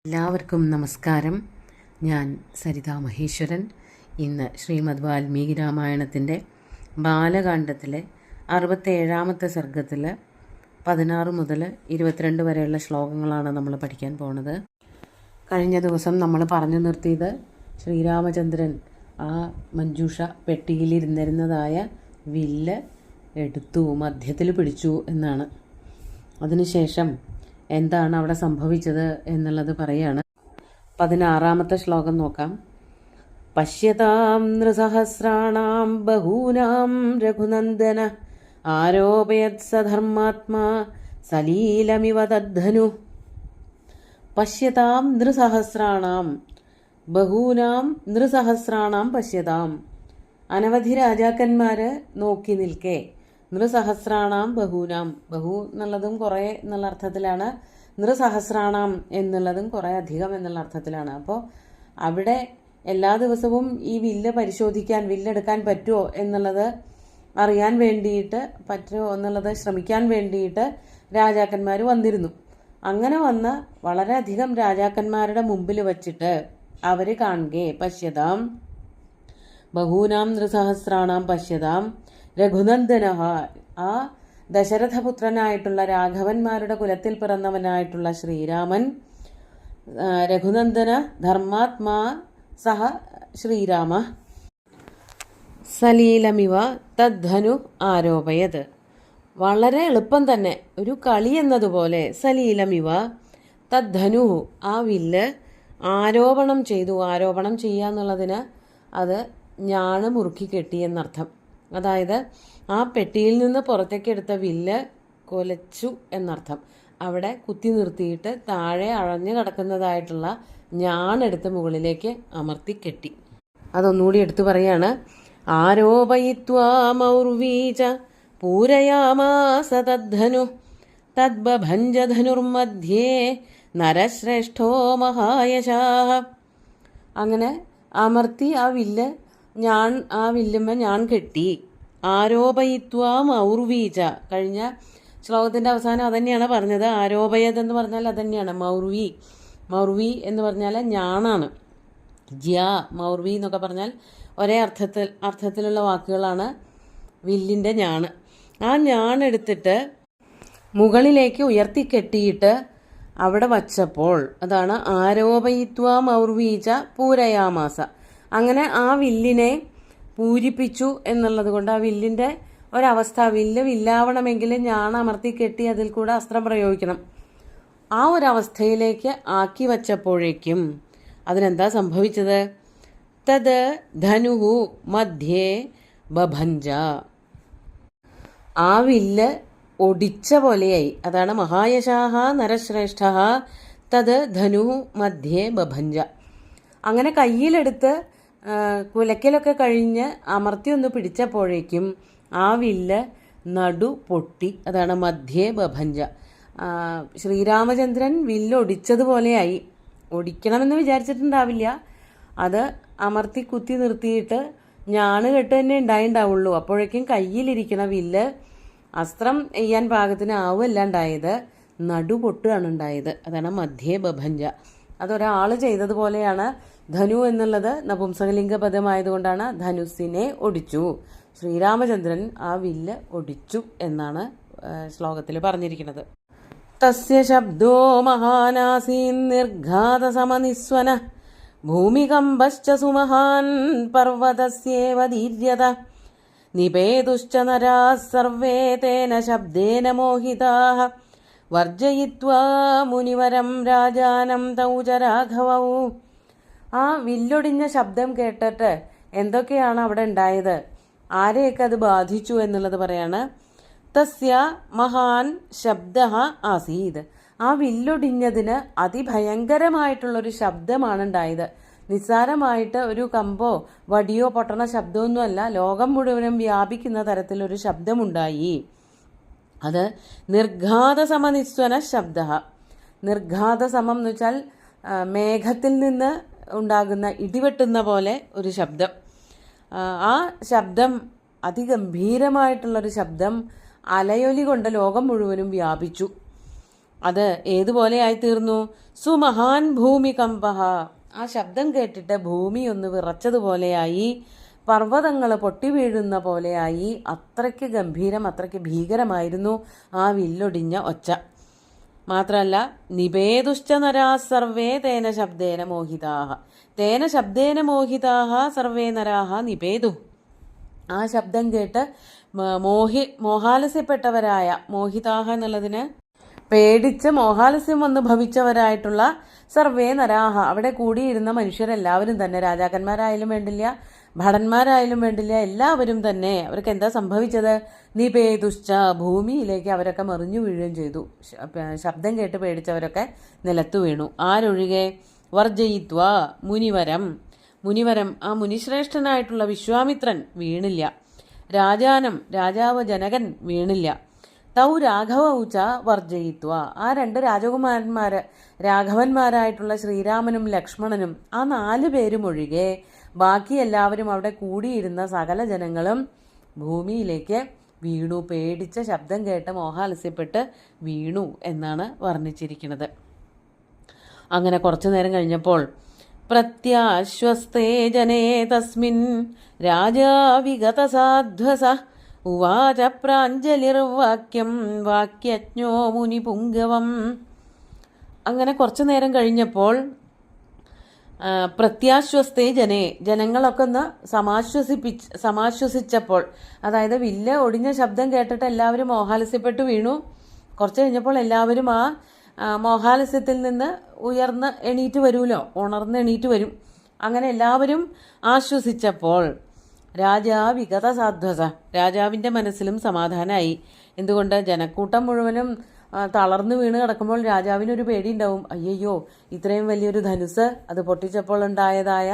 എല്ലാവർക്കും നമസ്കാരം. ഞാൻ സരിതാ മഹേശ്വരൻ. ഇന്ന് ശ്രീമദ് വാൽമീകി രാമായണത്തിൻ്റെ ബാലകാണ്ഡത്തിലെ 67-ാമത്തെ സർഗത്തിൽ 16 മുതൽ 22 വരെയുള്ള ശ്ലോകങ്ങളാണ് നമ്മൾ പഠിക്കാൻ പോണത്. കഴിഞ്ഞ ദിവസം നമ്മൾ പറഞ്ഞു നിർത്തിയത് ശ്രീരാമചന്ദ്രൻ ആ മഞ്ജൂഷ പെട്ടിയിലിരുന്നിരുന്നതായ വില്ല് എടുത്തു, മധ്യത്തിൽ പിടിച്ചു എന്നാണ്. അതിനുശേഷം എന്താണ് അവിടെ സംഭവിച്ചത് എന്നുള്ളത് പറയാണ്. 16-ാമത്തെ ശ്ലോകം നോക്കാം. പശ്യതാം നൃസഹസ്രാണാം ബഹൂനാം രഘുനന്ദന ആരോപയത് സധർമാത്മാ സലീലമിവ തദ്ധനു. പശ്യതാം നൃസഹസ്രാണാം ബഹൂനാം നൃസഹസ്രാണാം പശ്യതാം. അനവധി രാജാക്കന്മാർ നോക്കി നിൽക്കെ. നൃസഹസ്രാണാം ബഹൂനാം, ബഹു എന്നുള്ളതും കുറേ എന്നുള്ള അർത്ഥത്തിലാണ്. നൃസഹസ്രാണാം എന്നുള്ളതും കുറേ അധികം എന്നുള്ള അർത്ഥത്തിലാണ്. അപ്പോൾ അവിടെ എല്ലാ ദിവസവും ഈ വില്ല് പരിശോധിക്കാൻ, വില്ലെടുക്കാൻ പറ്റുമോ എന്നുള്ളത് അറിയാൻ വേണ്ടിയിട്ട്, പറ്റുമോ എന്നുള്ളത് ശ്രമിക്കാൻ വേണ്ടിയിട്ട് രാജാക്കന്മാർ വന്നിരുന്നു. അങ്ങനെ വന്ന് വളരെയധികം രാജാക്കന്മാരുടെ മുമ്പിൽ വച്ചിട്ട് അവർ കാണുകെ പശ്യതാം ബഹൂനാം നൃസഹസ്രാണാം പശ്യതാം രഘുനന്ദന, ആ ദശരഥപുത്രനായിട്ടുള്ള രാഘവന്മാരുടെ കുലത്തിൽ പിറന്നവനായിട്ടുള്ള ശ്രീരാമൻ, രഘുനന്ദന ധർമാത്മാ സഹ ശ്രീരാമ സലീലമിവ തദ്ധനു ആരോപയത്. വളരെ എളുപ്പം തന്നെ, ഒരു കളി എന്നതുപോലെ സലീലമിവ തദ്ധനു, ആ വില്ല് ആരോപണം ചെയ്തു. ആരോപണം ചെയ്യുക എന്നുള്ളതിന് അത് ഞാണ് മുറുക്കി കെട്ടി എന്നർത്ഥം. അതായത് ആ പെട്ടിയിൽ നിന്ന് പുറത്തേക്ക് എടുത്ത വില്ല് കൊലച്ചു എന്നർത്ഥം. അവിടെ കുത്തി നിർത്തിയിട്ട് താഴെ അഴഞ്ഞു കിടക്കുന്നതായിട്ടുള്ള ഞാണെടുത്ത് മുകളിലേക്ക് അമർത്തി കെട്ടി. അതൊന്നുകൂടി എടുത്തു പറയാണ്. ആരോപയിത്വാ മൗർവീച പൂരയാമാസ തദ്ധനു തദ്ബഭഞ്ജധനുർമധ്യേ നരശ്രേഷ്ഠോ മഹായശാഹ. അങ്ങനെ അമർത്തി ആ വില്ലുമ്മ ഞാൻ കെട്ടി. ആരോപയിത്വാ മൗർവീച, കഴിഞ്ഞ ശ്ലോകത്തിൻ്റെ അവസാനം അതന്നെയാണ് പറഞ്ഞത്. ആരോപയത് എന്ന് പറഞ്ഞാൽ അതന്നെയാണ് മൗർവി. മൗർവി എന്ന് പറഞ്ഞാൽ ഞാണാണ്. ജ്യാ മൗർവി എന്നൊക്കെ പറഞ്ഞാൽ ഒരേ അർത്ഥത്തിലുള്ള വാക്കുകളാണ് വില്ലിൻ്റെ ഞാണ്. ആ ഞാണെടുത്തിട്ട് മുകളിലേക്ക് ഉയർത്തിക്കെട്ടിയിട്ട് അവിടെ വച്ചപ്പോൾ, അതാണ് ആരോപയിത്വാ മൗർവീച പൂരയാമാസ. അങ്ങനെ ആ വില്ലിനെ പൂരിപ്പിച്ചു എന്നുള്ളത് കൊണ്ട് ആ വില്ലിൻ്റെ ഒരവസ്ഥ, വില്ലാവണമെങ്കിൽ ഞാൻ അമർത്തി കെട്ടി അതിൽ കൂടെ അസ്ത്രം പ്രയോഗിക്കണം. ആ ഒരവസ്ഥയിലേക്ക് ആക്കി വച്ചപ്പോഴേക്കും അതിനെന്താ സംഭവിച്ചത്? തത് ധനുഹു മധ്യേ ബഭഞ്ജ, ആ വില്ല് ഒടിച്ച പോലെയായി. അതാണ് മഹായശാഹ നരശ്രേഷ്ഠ തത് ധനുഹു മധ്യേ ബഭഞ്ജ. അങ്ങനെ കയ്യിലെടുത്ത് കുലയ്ക്കലൊക്കെ കഴിഞ്ഞ് അമർത്തി ഒന്ന് പിടിച്ചപ്പോഴേക്കും ആ വില്ല് നടു പൊട്ടി. അതാണ് മധ്യേ ബഭഞ്ജ. ശ്രീരാമചന്ദ്രൻ വില്ല് ഒടിച്ചതുപോലെയായി. ഒടിക്കണമെന്ന് വിചാരിച്ചിട്ടുണ്ടാവില്ല, അത് അമർത്തി കുത്തി നിർത്തിയിട്ട് ഞാണ് കെട്ട് തന്നെ ഉണ്ടായിട്ടുണ്ടാവുള്ളൂ. അപ്പോഴേക്കും കയ്യിലിരിക്കണ വില്ല് അസ്ത്രം ചെയ്യാൻ പാകത്തിന് ആവുമല്ല ഉണ്ടായത്, നടു പൊട്ടുകയാണ് ഉണ്ടായത്. അതാണ് മധ്യേ ബഭഞ്ജ. അതൊരാൾ ചെയ്തതുപോലെയാണ്. ധനു എന്നുള്ളത് നപുംസകലിംഗ പദമായതുകൊണ്ടാണ് ധനുസിനെ ഒടിച്ചു. ശ്രീരാമചന്ദ്രൻ ആ വില്ല് ഒടിച്ചു എന്നാണ് ശ്ലോകത്തിൽ പറഞ്ഞിരിക്കുന്നത്. തസ്യ ശബ്ദോ മഹാനാസീൻ നിർഘാത സമനിസ്വന ഭൂമികമ്പശ്ച സുമഹാൻ പർവതസ്യേവ ദീര്യത നിപേതുശ്ച നരാഃ സർവേ തേന ശബ്ദേന മോഹിതാഃ വർജയിത്വാ മുനിവരം രാജാനം തൗ ച രാഘവൗ. ആ വില്ലൊടിഞ്ഞ ശബ്ദം കേട്ടിട്ട് എന്തൊക്കെയാണ് അവിടെ ഉണ്ടായത്, ആരെയൊക്കെ അത് ബാധിച്ചു എന്നുള്ളത് പറയാണ്. തസ്യ മഹാൻ ശബ്ദ ആസീത്, ആ വില്ലൊടിഞ്ഞതിന് അതിഭയങ്കരമായിട്ടുള്ളൊരു ശബ്ദമാണ് ഉണ്ടായത്. നിസ്സാരമായിട്ട് ഒരു കമ്പോ വടിയോ പൊട്ടണ ശബ്ദമൊന്നുമല്ല, ലോകം മുഴുവനും വ്യാപിക്കുന്ന തരത്തിലൊരു ശബ്ദമുണ്ടായി. അത് നിർഘാതസമനിസ്വന ശബ്ദ. നിർഘാതസമം എന്ന് വെച്ചാൽ മേഘത്തിൽ നിന്ന് ഉണ്ടാകുന്ന ഇടിവെട്ടുന്ന പോലെ ഒരു ശബ്ദം. ആ ശബ്ദം അതിഗംഭീരമായിട്ടുള്ളൊരു ശബ്ദം അലയൊലി കൊണ്ട് ലോകം മുഴുവനും വ്യാപിച്ചു. അത് ഏതുപോലെയായി തീർന്നു? സുമഹാൻ ഭൂമികമ്പഹ. ആ ശബ്ദം കേട്ടിട്ട് ഭൂമി ഒന്ന് വിറച്ചതുപോലെയായി, പർവ്വതങ്ങൾ പൊട്ടി വീഴുന്ന പോലെയായി. അത്രയ്ക്ക് ഗംഭീരം, അത്രയ്ക്ക് ഭീകരമായിരുന്നു ആ വില്ലൊടിഞ്ഞ ഒച്ച. മാത്രമല്ല, നിപേതുശ്ച നരാ സർവേ തേന ശബ്ദേന മോഹിതാഹ. തേന ശബ്ദേന മോഹിതാഹ സർവേ നരാഹ നിപേതു. ആ ശബ്ദം കേട്ട് മോഹാലസ്യപ്പെട്ടവരായ, മോഹിതാഹ എന്നുള്ളതിന് പേടിച്ച് മോഹാലസ്യം വന്ന് ഭവിച്ചവരായിട്ടുള്ള സർവേ നരാഹ, അവിടെ കൂടിയിരുന്ന മനുഷ്യരെല്ലാവരും തന്നെ, രാജാക്കന്മാരായാലും വേണ്ടില്ല, ഭടന്മാരായാലും വേണ്ടില്ല, എല്ലാവരും തന്നെ അവർക്ക് എന്താ സംഭവിച്ചത്? നിപേതുശ്ച, ഭൂമിയിലേക്ക് അവരൊക്കെ മറിഞ്ഞു വീഴുകയും ചെയ്തു. ശബ്ദം കേട്ട് പേടിച്ചവരൊക്കെ നിലത്തു വീണു. ആരൊഴികെ? വർജയിത്വ മുനിവരം. മുനിവരം, ആ മുനിശ്രേഷ്ഠനായിട്ടുള്ള വിശ്വാമിത്രൻ വീണില്ല. രാജാനം, രാജാവ് ജനകൻ വീണില്ല. തൗ രാഘവൗച വർജയിത്വ, ആ രണ്ട് രാജകുമാരന്മാര്, രാഘവന്മാരായിട്ടുള്ള ശ്രീരാമനും ലക്ഷ്മണനും, ആ 4 പേരും ഒഴികെ ബാക്കി എല്ലാവരും, അവിടെ കൂടിയിരുന്ന സകല ജനങ്ങളും ഭൂമിയിലേക്ക് വീണു. പേടിച്ച ശബ്ദം കേട്ട് മോഹാലസ്യപ്പെട്ട് വീണു എന്നാണ് വർണ്ണിച്ചിരിക്കുന്നത്. അങ്ങനെ കുറച്ചു നേരം കഴിഞ്ഞപ്പോൾ പ്രത്യാശ്വസ്തേ ജനേ തസ്മിൻ രാജാ വിഗത സാധ്വസ ഉവാച പ്രാഞ്ജലിർവാക്യം വാക്യജ്ഞോ മുനിപുംഗവം. അങ്ങനെ കുറച്ചു നേരം കഴിഞ്ഞപ്പോൾ പ്രത്യാശ്വസ്തേ ജനേ, ജനങ്ങളൊക്കെ ഒന്ന് സമാശ്വസിച്ചപ്പോൾ, അതായത് വില്ല് ഒടിഞ്ഞ ശബ്ദം കേട്ടിട്ട് എല്ലാവരും മോഹാലസ്യപ്പെട്ടു വീണു. കുറച്ച് കഴിഞ്ഞപ്പോൾ എല്ലാവരും ആ മോഹാലസ്യത്തിൽ നിന്ന് എണീറ്റ് വരുമല്ലോ, ഉണർന്ന് എണീറ്റ് വരും. അങ്ങനെ എല്ലാവരും ആശ്വസിച്ചപ്പോൾ രാജാ വിഗത സാധ്വസ, രാജാവിൻ്റെ മനസ്സിലും സമാധാനമായി. എന്തുകൊണ്ട്? ജനക്കൂട്ടം മുഴുവനും തളർന്നു വീണ് കിടക്കുമ്പോൾ രാജാവിനൊരു പേടിയുണ്ടാവും. അയ്യോ, ഇത്രയും വലിയൊരു ധനുസ് അത് പൊട്ടിച്ചപ്പോൾ ഉണ്ടായതായ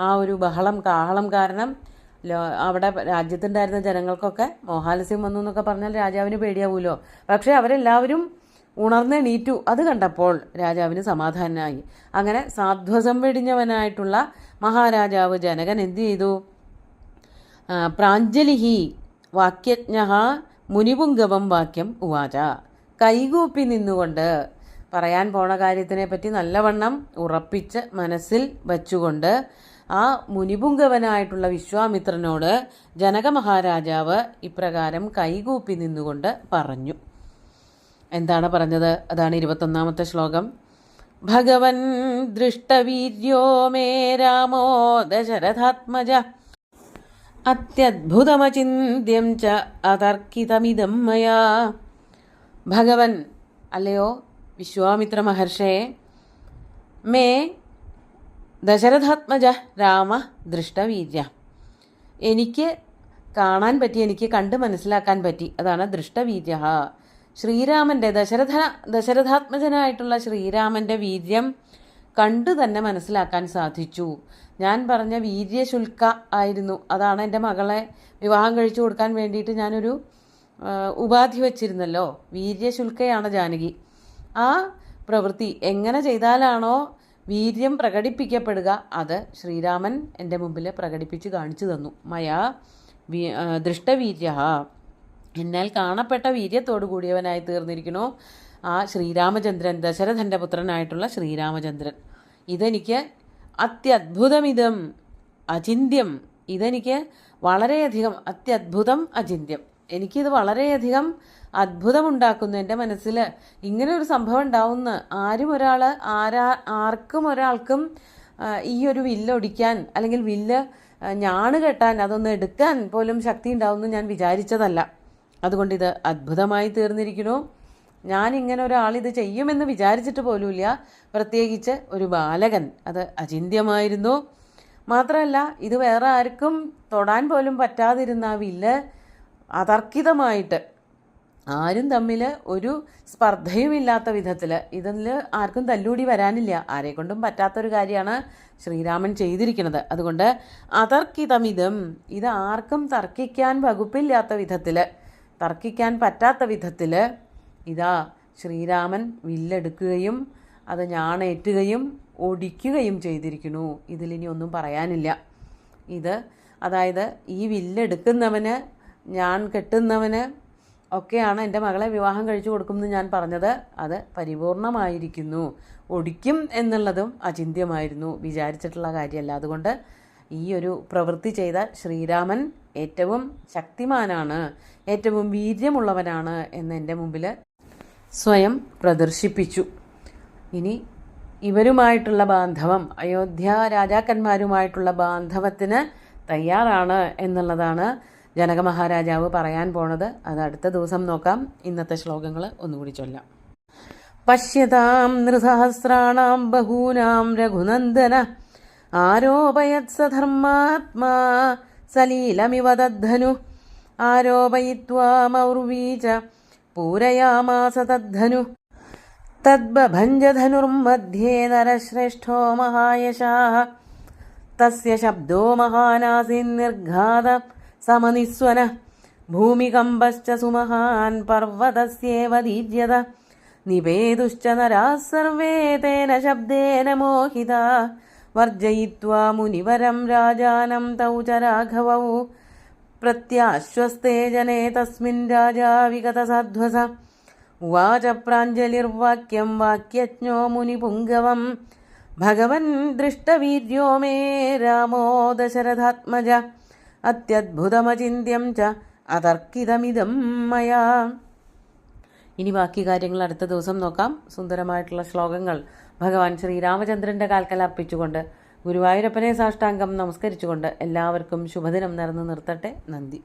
ആ ഒരു ബഹളം, കാഹളം കാരണം അവിടെ രാജ്യത്തുണ്ടായിരുന്ന ജനങ്ങൾക്കൊക്കെ മോഹാലസ്യം വന്നു എന്നൊക്കെ പറഞ്ഞാൽ രാജാവിന് പേടിയാവൂലോ. പക്ഷെ അവരെല്ലാവരും ഉണർന്നെണീറ്റു. അത് കണ്ടപ്പോൾ രാജാവിന് സമാധാനമായി. അങ്ങനെ സാധ്വസം വെടിഞ്ഞവനായിട്ടുള്ള മഹാരാജാവ് ജനകൻ എന്ത് ചെയ്തു? പ്രാഞ്ജലിഹി വാക്യജ്ഞ മുനിപുംഗവം വാക്യം ഉവാച. കൈകൂപ്പി നിന്നുകൊണ്ട് പറയാൻ പോണ കാര്യത്തിനെ പറ്റി നല്ലവണ്ണം ഉറപ്പിച്ച് മനസ്സിൽ വച്ചുകൊണ്ട് ആ മുനിപുംഗവനായിട്ടുള്ള വിശ്വാമിത്രനോട് ജനക മഹാരാജാവ് ഇപ്രകാരം കൈകൂപ്പി നിന്നുകൊണ്ട് പറഞ്ഞു. എന്താണ് പറഞ്ഞത്? അതാണ് 21ാമത്തെ ശ്ലോകം. ഭഗവൻ ദൃഷ്ടവീര്യോ മേ രാമോ ദശരഥാത്മജ അത്യദ്ഭുതമചിന്യം ച അതർക്കിതമിദം മയാ. ഭഗവൻ, അല്ലയോ വിശ്വാമിത്ര മഹർഷേ, മേ ദശരഥാത്മജ രാമ ദൃഷ്ടവീര്യ, എനിക്ക് കാണാൻ പറ്റി, എനിക്ക് കണ്ട് മനസ്സിലാക്കാൻ പറ്റി. അതാണ് ദൃഷ്ടവീര്യ. ശ്രീരാമൻ്റെ ദശരഥാത്മജനായിട്ടുള്ള ശ്രീരാമൻ്റെ വീര്യം കണ്ടു തന്നെ മനസ്സിലാക്കാൻ സാധിച്ചു. ഞാൻ പറഞ്ഞ വീര്യശുൽക്ക ആയിരുന്നു. അതാണ് എൻ്റെ മകളെ വിവാഹം കഴിച്ചു കൊടുക്കാൻ വേണ്ടിയിട്ട് ഞാനൊരു ഉപാധി വച്ചിരുന്നല്ലോ. വീര്യശുൽക്കയാണ് ജാനകി. ആ പ്രവൃത്തി എങ്ങനെ ചെയ്താലാണോ വീര്യം പ്രകടിപ്പിക്കപ്പെടുക, അത് ശ്രീരാമൻ എൻ്റെ മുമ്പിൽ പ്രകടിപ്പിച്ച് കാണിച്ചു തന്നു. മയാ ദൃഷ്ടവീര്യ, എന്നാൽ കാണപ്പെട്ട വീര്യത്തോടു കൂടിയവനായി തീർന്നിരിക്കണോ ആ ശ്രീരാമചന്ദ്രൻ, ദശരഥൻ്റെ പുത്രനായിട്ടുള്ള ശ്രീരാമചന്ദ്രൻ. ഇതെനിക്ക് അത്യദ്ഭുതമിതം അചിന്യം, ഇതെനിക്ക് വളരെയധികം, അത്യദ്ഭുതം അചിന്യം, എനിക്കിത് വളരെയധികം അത്ഭുതമുണ്ടാക്കുന്നു. എൻ്റെ മനസ്സിൽ ഇങ്ങനെ ഒരു സംഭവം ഉണ്ടാവുമെന്ന് ആർക്കും ഒരാൾക്കും ഈ ഒരു വില്ലൊടിക്കാൻ അല്ലെങ്കിൽ വില്ല് ഞാണ് കെട്ടാൻ, അതൊന്ന് എടുക്കാൻ പോലും ശക്തി ഉണ്ടാവുമെന്ന് ഞാൻ വിചാരിച്ചതല്ല. അതുകൊണ്ട് ഇത് അത്ഭുതമായി തീർന്നിരിക്കുന്നു. ഞാനിങ്ങനെ ഒരാളിത് ചെയ്യുമെന്ന് വിചാരിച്ചിട്ട് പോലുമില്ല. പ്രത്യേകിച്ച് ഒരു ബാലകൻ, അത് അചിന്യമായിരുന്നു. മാത്രമല്ല, ഇത് വേറെ ആർക്കും തൊടാൻ പോലും പറ്റാതിരുന്ന ആ വില്ല് അതർക്കിതമായിട്ട്, ആരും തമ്മിൽ ഒരു സ്പർദ്ധയുമില്ലാത്ത വിധത്തിൽ, ഇതിൽ ആർക്കും തല്ലൂടി വരാനില്ല, ആരെക്കൊണ്ടും പറ്റാത്തൊരു കാര്യമാണ് ശ്രീരാമൻ ചെയ്തിരിക്കുന്നത്. അതുകൊണ്ട് അതർക്കിതമിതം, ഇത് ആർക്കും തർക്കിക്കാൻ വകുപ്പില്ലാത്ത വിധത്തിൽ, തർക്കിക്കാൻ പറ്റാത്ത വിധത്തിൽ ഇതാ ശ്രീരാമൻ വില്ലെടുക്കുകയും അത് ഞാണേറ്റുകയും ഒടിക്കുകയും ചെയ്തിരിക്കുന്നു. ഇതിലിനി ഒന്നും പറയാനില്ല. ഇത് അതായത് ഈ വില്ലെടുക്കുന്നവന്, ഞാൻ കെട്ടുന്നവന് ഒക്കെയാണ് എൻ്റെ മകളെ വിവാഹം കഴിച്ചു കൊടുക്കുമെന്ന് ഞാൻ പറഞ്ഞത്. അത് പരിപൂർണമായിരിക്കുന്നു. ഒടിക്കും എന്നുള്ളതും അചിന്ത്യമായിരുന്നു, വിചാരിച്ചിട്ടുള്ള കാര്യമല്ല. അതുകൊണ്ട് ഈ ഒരു പ്രവൃത്തി ചെയ്ത ശ്രീരാമൻ ഏറ്റവും ശക്തിമാനാണ്, ഏറ്റവും വീര്യമുള്ളവനാണ് എന്ന് എൻ്റെ മുമ്പിൽ സ്വയം പ്രദർശിപ്പിച്ചു. ഇനി ഇവരുമായിട്ടുള്ള ബാന്ധവം, അയോധ്യ രാജാക്കന്മാരുമായിട്ടുള്ള ബാന്ധവത്തിന് തയ്യാറാണ് എന്നുള്ളതാണ് ജനക മഹാരാജാവ് പറയാൻ പോണത്. അത് അടുത്ത ദിവസം നോക്കാം. ഇന്നത്തെ ശ്ലോകങ്ങൾ ഒന്നുകൂടി ചൊല്ലാം. പശ്യതാം നൃസഹസ്രാണാം ബഹൂനാം രഘുനന്ദന ആരോപയത് സധർമാത്മാ സലീലമിവ തദ്ധനു ആരോപയിത്വാ മൗർവീച പൂരയാമാസ തദ്ധനു തദ്ബഭഞ്ജധനുർമധ്യേ നരശ്രേഷ്ഠോ മഹായശാഃ തസ്യ ശബ്ദോ മഹാനാസീന്നിർഘാത സമനിസ്വനഃ ഭൂമികമ്പശ്ച സുമഹാൻ പർവതസ്യേവ ദീര്യത നിവേതുശ്ച നരാः സർവേ തേന ശബ്ദേന മോഹിതാഃ വർജയിത്വാ മുനിവരം രാജാനം തൗ ച രാഘവൗ പ്രത്യാശ്വസ്തേ ജനേ തസ്മിൻ രാജാ വിഗതസാധ്വസ ഉവാച പ്രാഞ്ജലിർവാക്യം വാക്യജ്ഞോ മുനിപുംഗവം ഭഗവൻ ദൃഷ്ടവീര്യോ മേ രാമോ ദശരഥാത്മജ അത്യദ്ഭുതമചിന്യം ച അതർക്കിതമിദം മയാ. ഇനി ബാക്കി കാര്യങ്ങൾ അടുത്ത ദിവസം നോക്കാം. സുന്ദരമായിട്ടുള്ള ശ്ലോകങ്ങൾ ഭഗവാൻ ശ്രീരാമചന്ദ്രൻ്റെ കാൽക്കൽ അർപ്പിച്ചുകൊണ്ട് ഗുരുവായൂരപ്പനെ സാഷ്ടാംഗം നമസ്കരിച്ചുകൊണ്ട് എല്ലാവർക്കും ശുഭദിനം നേർന്നു നിർത്തട്ടെ. നന്ദി.